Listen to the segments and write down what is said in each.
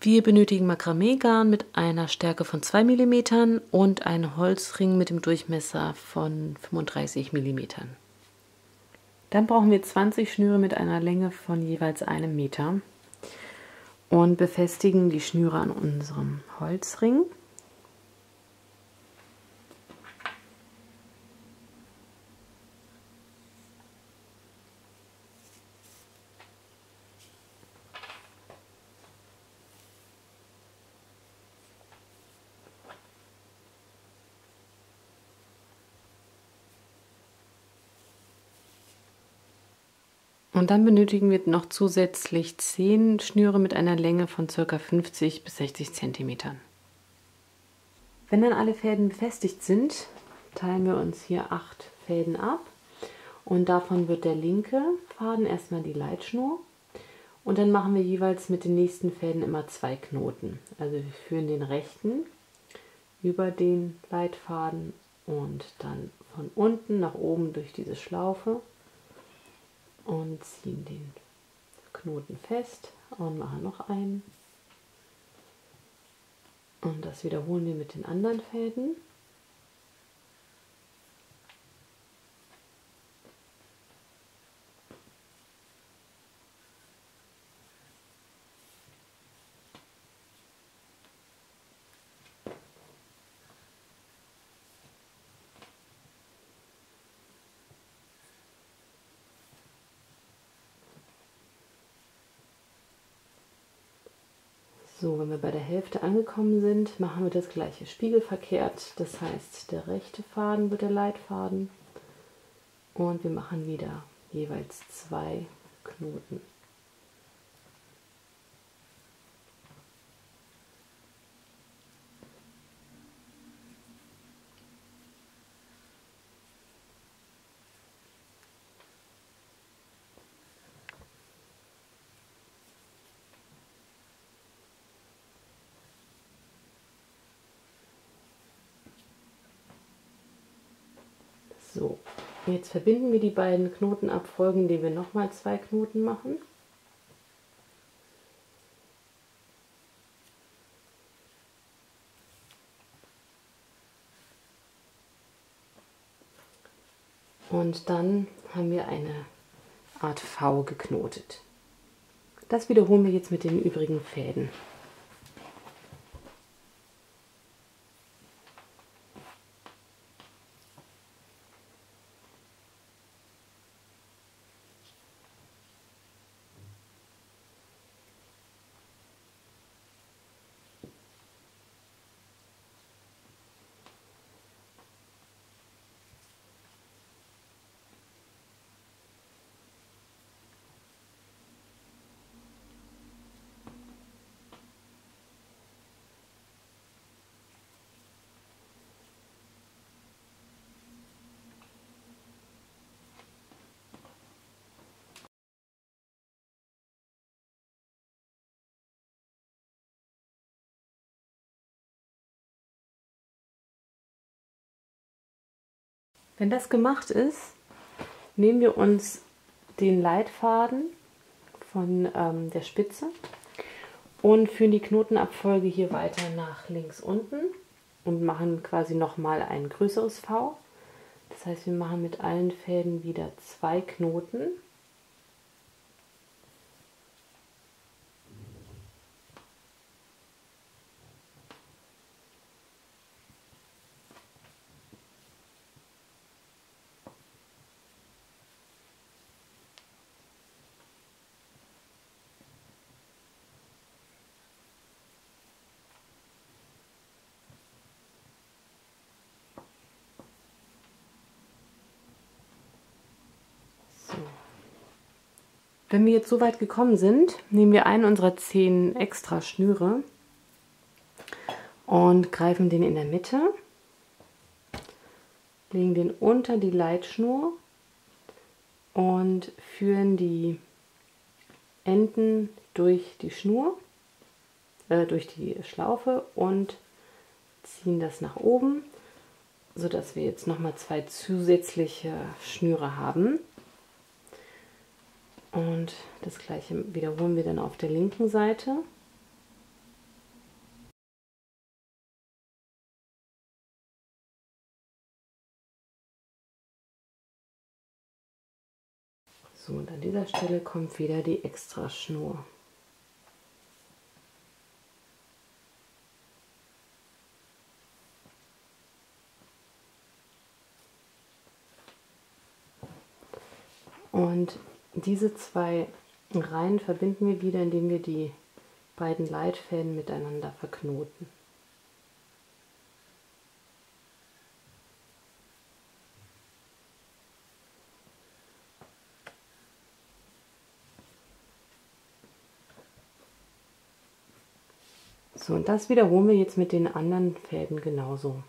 Wir benötigen Makramee-Garn mit einer Stärke von 2 mm und einen Holzring mit dem Durchmesser von 35 mm. Dann brauchen wir 20 Schnüre mit einer Länge von jeweils 1 Meter und befestigen die Schnüre an unserem Holzring. Und dann benötigen wir noch zusätzlich 10 Schnüre mit einer Länge von ca. 50 bis 60 cm. Wenn dann alle Fäden befestigt sind, teilen wir uns hier 8 Fäden ab. Und davon wird der linke Faden erstmal die Leitschnur. Und dann machen wir jeweils mit den nächsten Fäden immer 2 Knoten. Also wir führen den rechten über den Leitfaden und dann von unten nach oben durch diese Schlaufe und ziehen den Knoten fest und machen noch einen. Und das wiederholen wir mit den anderen Fäden. So, wenn wir bei der Hälfte angekommen sind, machen wir das gleiche spiegelverkehrt. Das heißt, der rechte Faden wird der Leitfaden und wir machen wieder jeweils 2 Knoten. So, jetzt verbinden wir die beiden Knotenabfolgen, indem wir nochmal 2 Knoten machen. Und dann haben wir eine Art V geknotet. Das wiederholen wir jetzt mit den übrigen Fäden. Wenn das gemacht ist, nehmen wir uns den Leitfaden von der Spitze und führen die Knotenabfolge hier weiter nach links unten und machen quasi nochmal ein größeres V. Das heißt, wir machen mit allen Fäden wieder 2 Knoten. Wenn wir jetzt so weit gekommen sind, nehmen wir einen unserer 10 extra Schnüre und greifen den in der Mitte, legen den unter die Leitschnur und führen die Enden durch die Schnur, durch die Schlaufe und ziehen das nach oben, sodass wir jetzt nochmal 2 zusätzliche Schnüre haben. Und das gleiche wiederholen wir dann auf der linken Seite. So, und an dieser Stelle kommt wieder die Extraschnur. Und diese zwei Reihen verbinden wir wieder, indem wir die beiden Leitfäden miteinander verknoten. So, und das wiederholen wir jetzt mit den anderen Fäden genauso.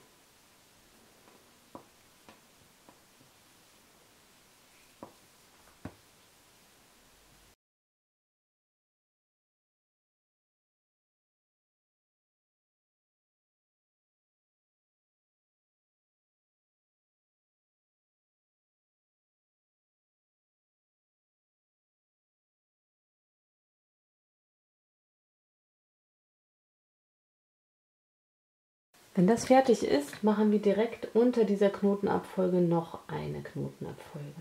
Wenn das fertig ist, machen wir direkt unter dieser Knotenabfolge noch eine Knotenabfolge.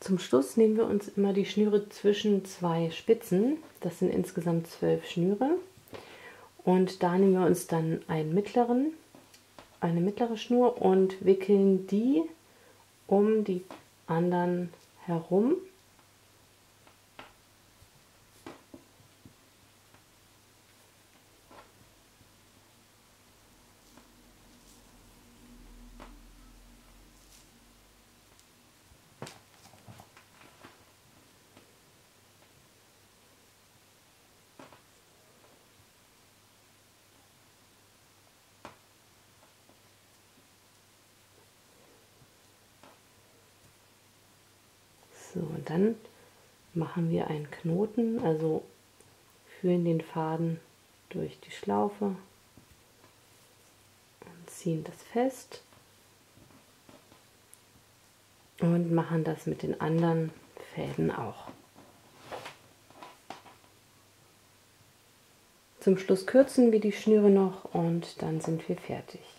Zum Schluss nehmen wir uns immer die Schnüre zwischen zwei Spitzen. Das sind insgesamt 12 Schnüre. Und da nehmen wir uns dann eine mittlere Schnur und wickeln die um die anderen herum. So, und dann machen wir einen Knoten, also führen den Faden durch die Schlaufe und ziehen das fest und machen das mit den anderen Fäden auch. Zum Schluss kürzen wir die Schnüre noch und dann sind wir fertig.